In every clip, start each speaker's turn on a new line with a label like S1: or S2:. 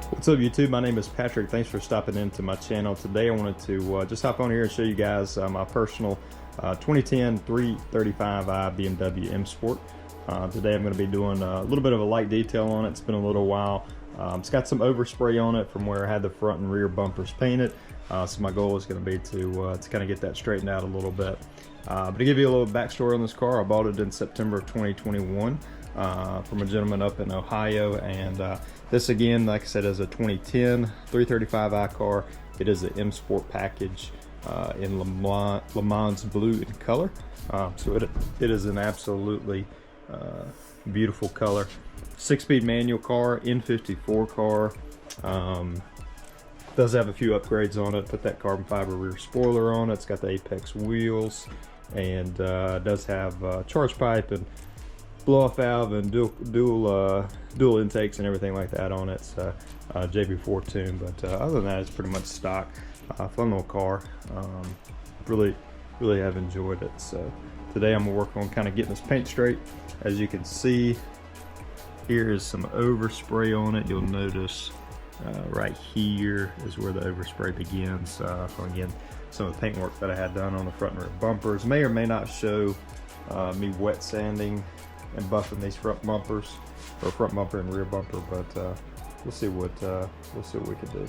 S1: What's up YouTube, my name is Patrick. Thanks for stopping into my channel. Today I wanted to just hop on here and show you guys my personal 2010 335i BMW M Sport. Today I'm going to be doing a little bit of a light detail on it. It's been a little while. It's got some overspray on it from where I had the front and rear bumpers painted. So my goal is going to be to kind of get that straightened out a little bit. But to give you a little backstory on this car, I bought it in September of 2021 from a gentleman up in Ohio, and this again, like I said, is a 2010 335i car. It is an M Sport package in Le Mans blue in color. So it is an absolutely beautiful color. 6-speed manual car, N54 car. Does have a few upgrades on it. Put that carbon fiber rear spoiler on it. It's got the Apex wheels, and does have charge pipe and blow-off valve and dual intakes and everything like that on it. So JB4 tune, but other than that, it's pretty much stock. Fun little car. Really have enjoyed it. So today I'm gonna work on kind of getting this paint straight. As you can see, here is some overspray on it. You'll notice right here is where the overspray begins. From again, some of the paint work that I had done on the front and rear bumpers. May or may not show me wet sanding and buffing these front bumpers, or front bumper and rear bumper, but we'll see what we can do.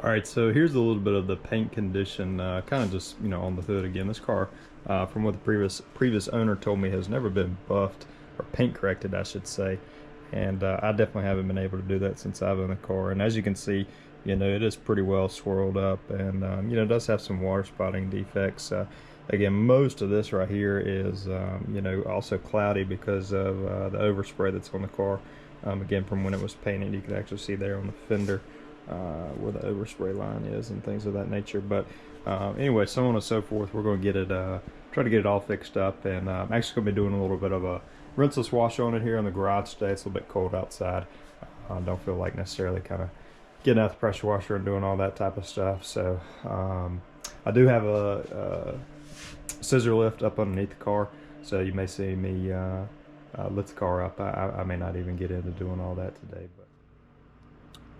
S1: All right, so here's a little bit of the paint condition, kind of just on the hood again. This car, from what the previous owner told me, has never been buffed or paint corrected, I should say, and I definitely haven't been able to do that since I've owned the car. And as you can see, it is pretty well swirled up, and it does have some water spotting defects. Again, most of this right here is also cloudy because of the overspray that's on the car. Again, from when it was painted, you can actually see there on the fender where the overspray line is and things of that nature. But anyway, so on and so forth, we're going to get it, try to get it all fixed up, and I'm actually going to be doing a little bit of a rinseless wash on it here in the garage today. It's a little bit cold outside. I don't feel like necessarily kind of getting out the pressure washer and doing all that type of stuff. So I do have a scissor lift up underneath the car, so you may see me lift the car up. I may not even get into doing all that today. But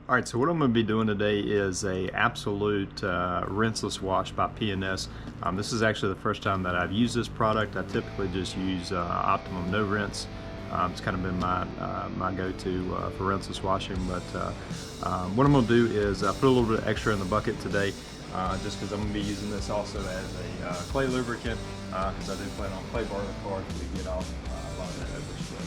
S1: all right, so what I'm going to be doing today is a absolute rinseless wash by P&S. This is actually the first time that I've used this product. I typically just use Optimum No Rinse. It's kind of been my go-to for rinseless washing, but what I'm going to do is put a little bit extra in the bucket today, just because I'm going to be using this also as a clay lubricant, because I do plan on clay bar the car to get off a lot of that overspray.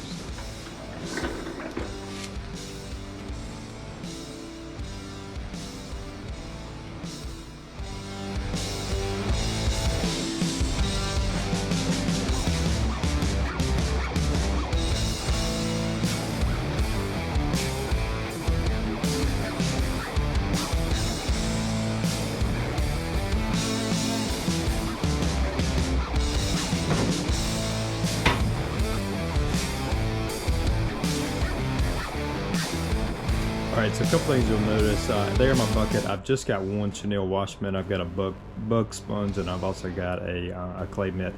S1: Alright, so a couple things you'll notice. There in my bucket, I've just got one chenille wash mitt. I've got a bug sponge, and I've also got a clay mitt.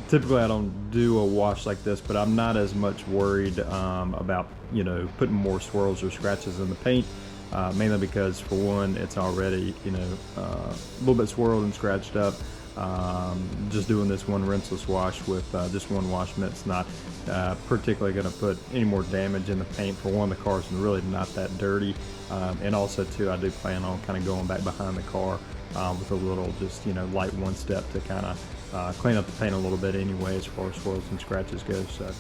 S1: Typically I don't do a wash like this, but I'm not as much worried about putting more swirls or scratches in the paint, mainly because, for one, it's already a little bit swirled and scratched up. Just doing this one rinseless wash with just one wash mitt's not particularly going to put any more damage in the paint. For one, the car's really not that dirty, and also too, I do plan on kind of going back behind the car with a little just light one step to kind of clean up the paint a little bit anyway, as far as swirls and scratches go. So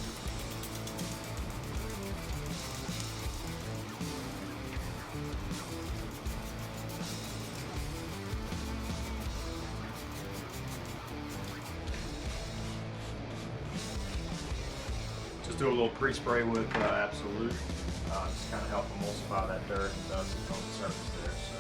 S1: Just do a little pre-spray with Absolute. Just kind of help emulsify that dirt and dust that's on the surface there. So.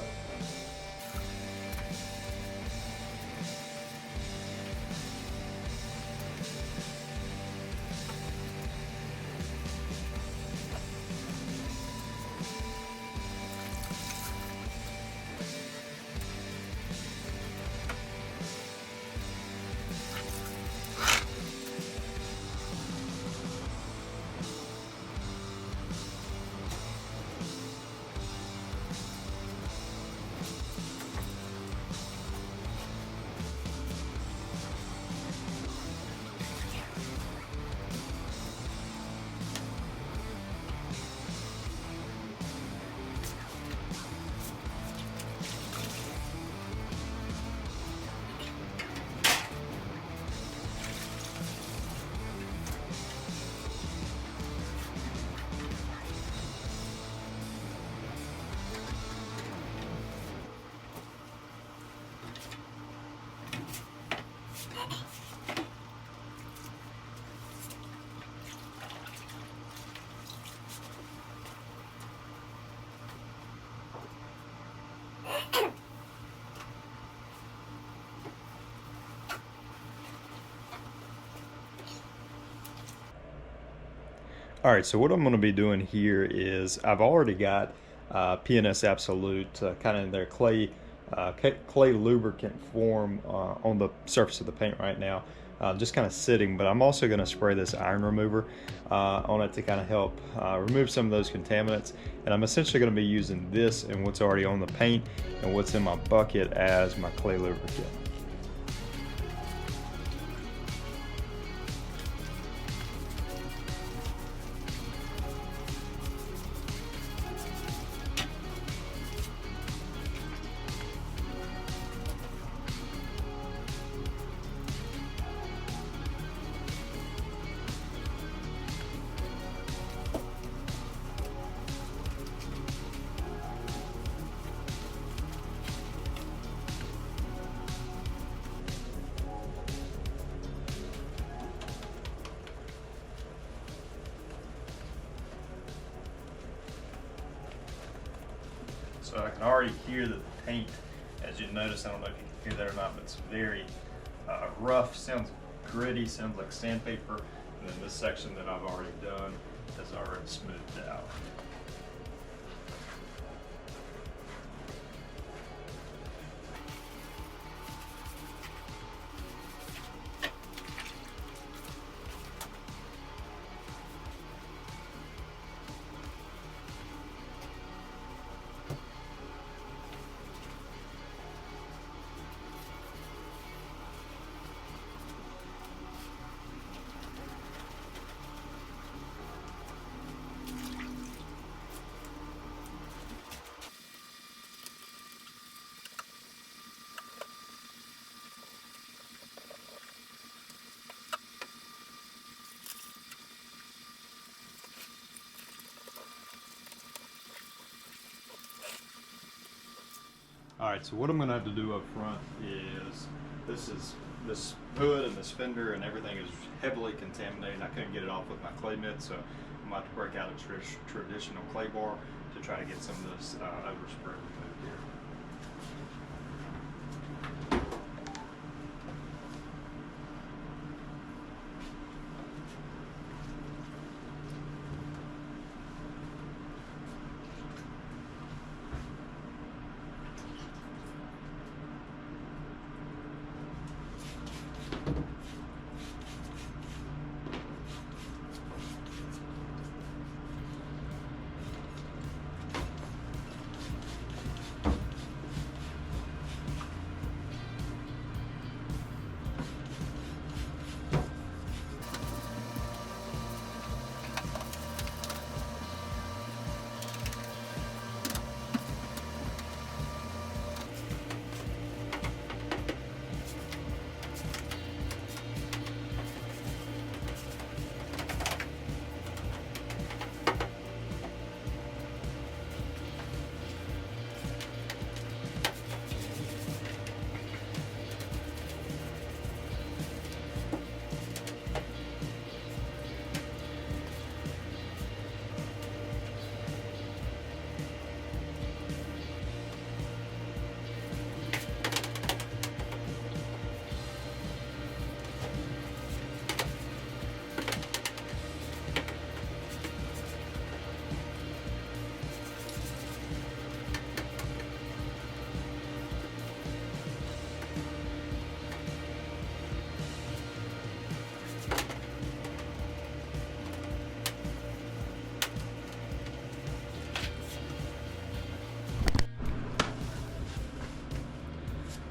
S1: All right, so what I'm going to be doing here is I've already got PNS Absolute kind of in their clay lubricant form on the surface of the paint right now, just kind of sitting, but I'm also going to spray this iron remover on it to kind of help remove some of those contaminants. And I'm essentially going to be using this and what's already on the paint and what's in my bucket as my clay lubricant. So I can already hear the paint, as you notice. I don't know if you can hear that or not, but it's very rough, sounds gritty, sounds like sandpaper. And then this section that I've already done has already smoothed out. Alright, so what I'm going to have to do up front is this hood and this fender and everything is heavily contaminated. I couldn't get it off with my clay mitt, so I'm going to have to break out a traditional clay bar to try to get some of this overspray removed here.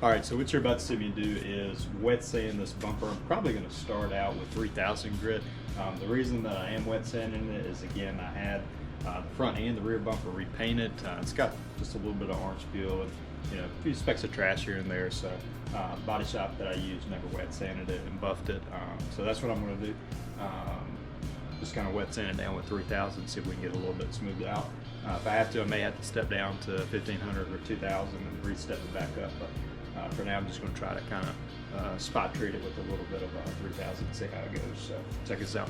S1: All right, so what you're about to see me do is wet sand this bumper. I'm probably going to start out with 3000 grit. The reason that I am wet sanding it is, again, I had the front and the rear bumper repainted. It's got just a little bit of orange peel and a few specks of trash here and there. So body shop that I used never wet sanded it and buffed it. So that's what I'm going to do. Just kind of wet sand it down with 3000, see if we can get a little bit smoothed out. If I have to, I may have to step down to 1500 or 2000 and re-step it back up. But for now, I'm just going to try to kind of spot treat it with a little bit of 3000 and see how it goes. So check this out.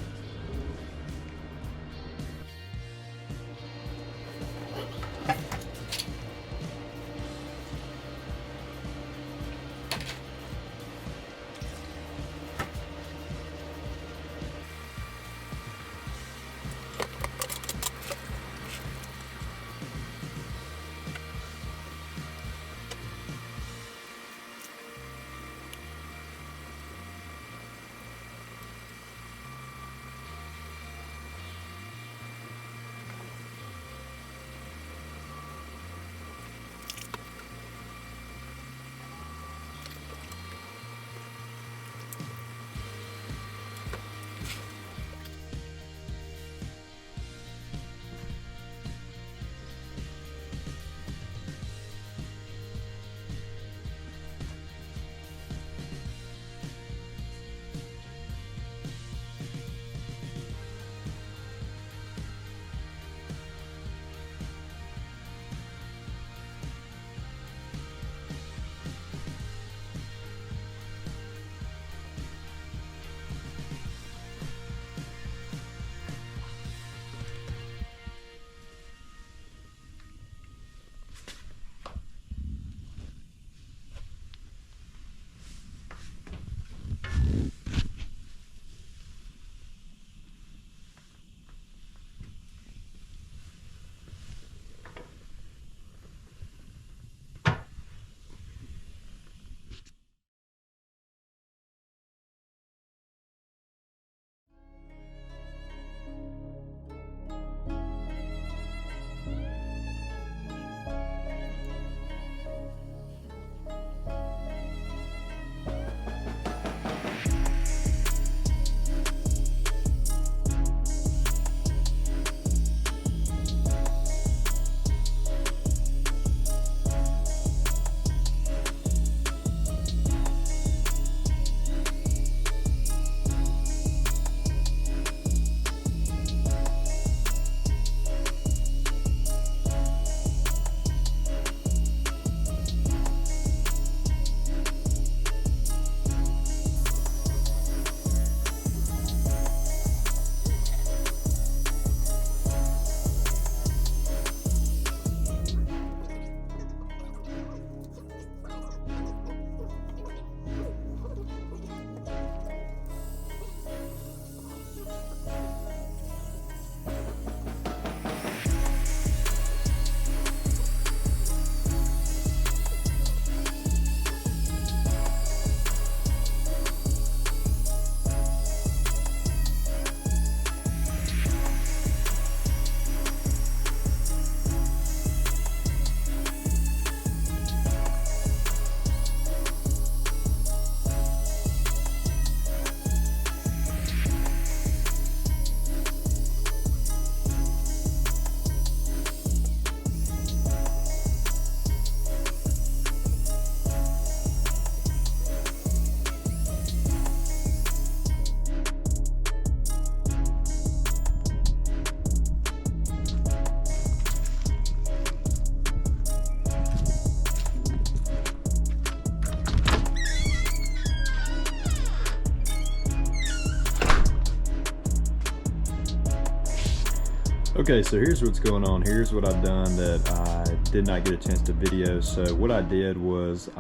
S1: Okay, so here's what's going on. Here's what I've done that I did not get a chance to video. So what I did was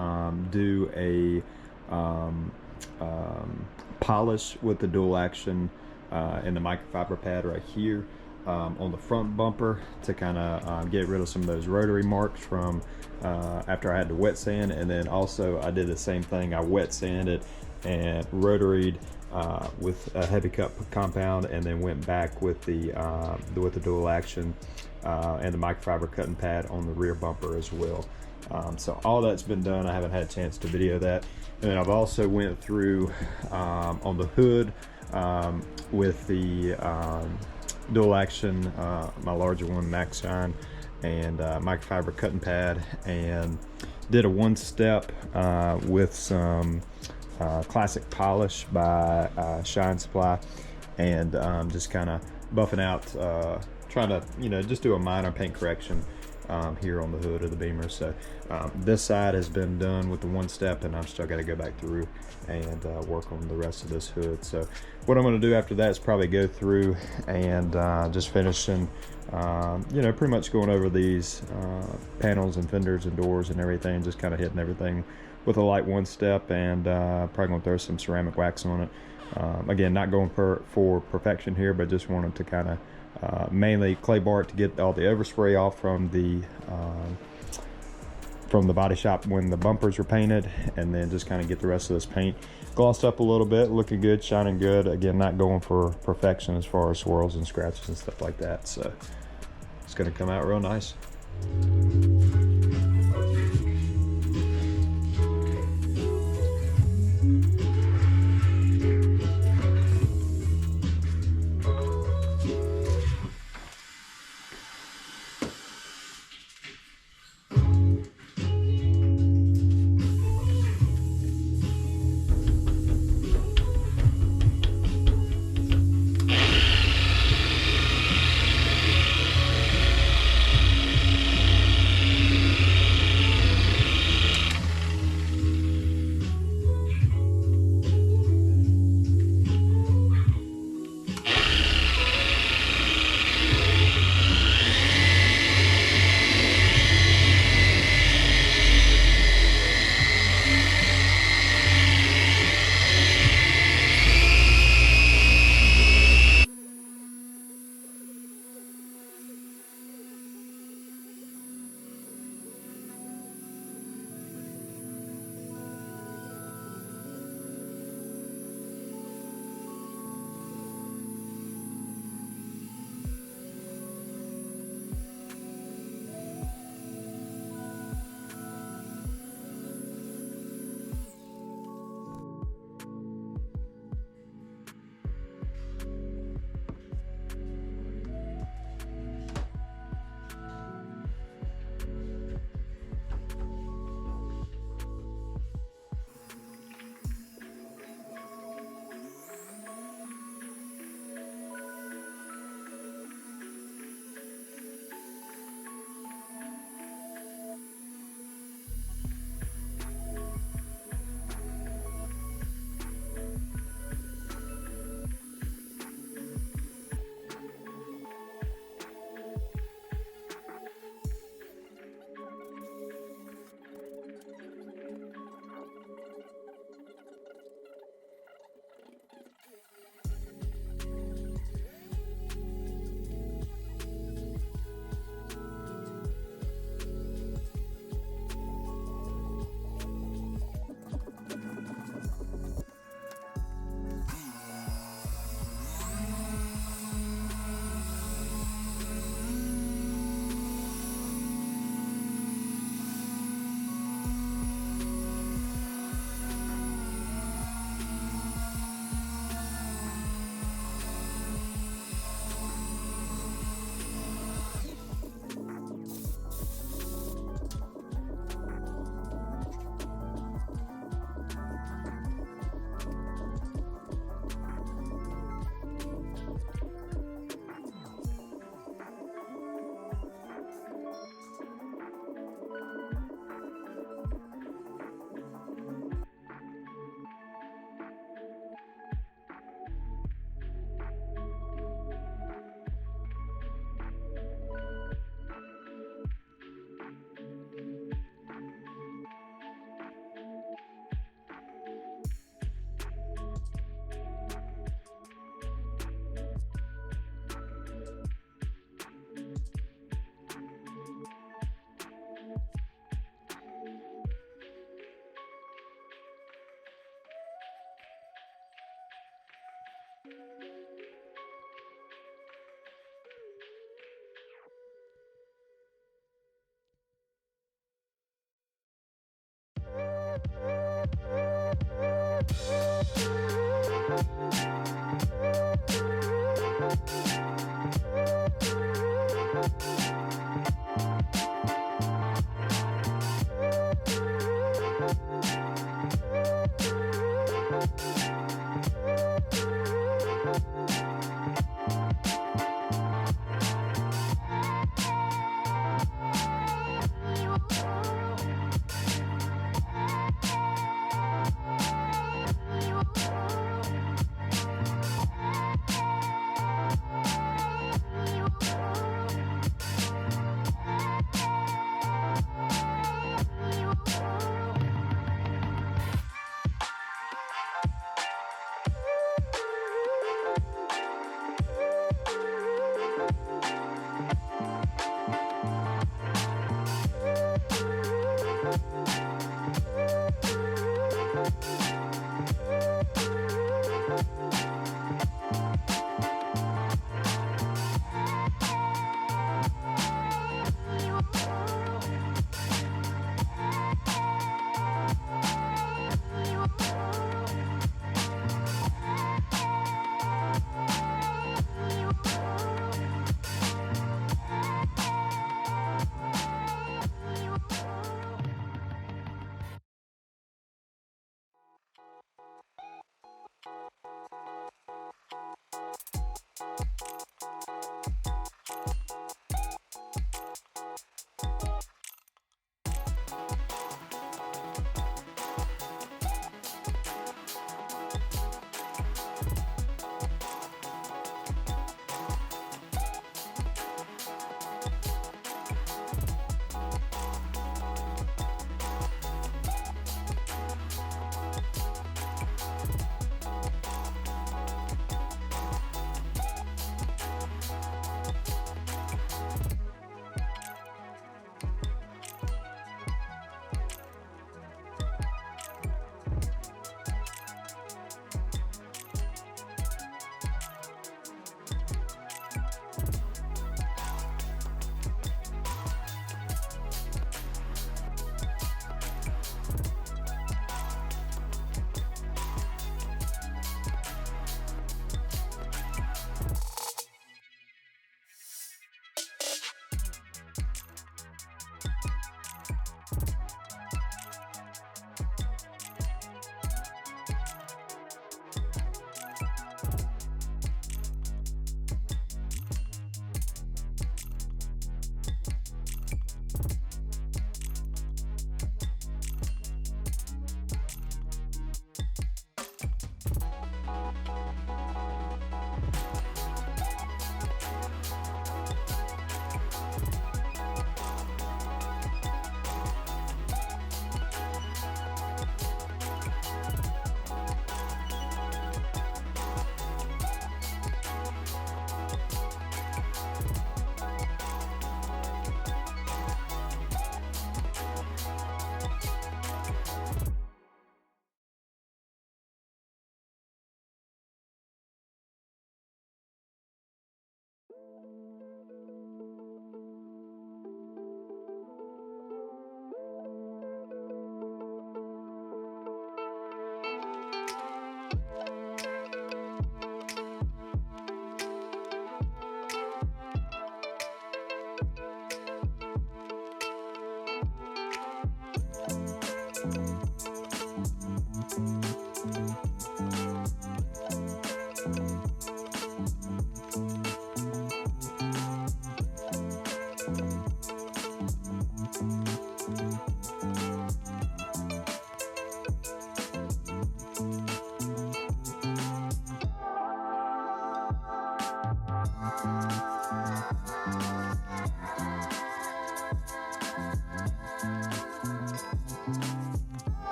S1: do a polish with the dual action and the microfiber pad right here on the front bumper to kind of get rid of some of those rotary marks from after I had to wet sand. And then also I did the same thing. I wet sanded and rotaried with a heavy cut compound, and then went back with the dual action and the microfiber cutting pad on the rear bumper as well. So all that's been done. I haven't had a chance to video that. And then I've also went through on the hood with the dual action, my larger one, Max Shine, and microfiber cutting pad, and did a one step with some classic polish by Shine Supply, and just kind of buffing out, trying to, you know, just do a minor paint correction here on the hood of the Beamer. So this side has been done with the one step, and I've still got to go back through and work on the rest of this hood. So what I'm going to do after that is probably go through and just finishing, you know, pretty much going over these panels and fenders and doors and everything, just kind of hitting everything with a light one step, and probably going to throw some ceramic wax on it. Again, not going for perfection here, but just wanted to kind of mainly clay bar it to get all the overspray off from the body shop when the bumpers were painted, and then just kind of get the rest of this paint glossed up a little bit, looking good, shining good. Again, not going for perfection as far as swirls and scratches and stuff like that. So it's going to come out real nice.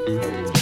S2: Thank you.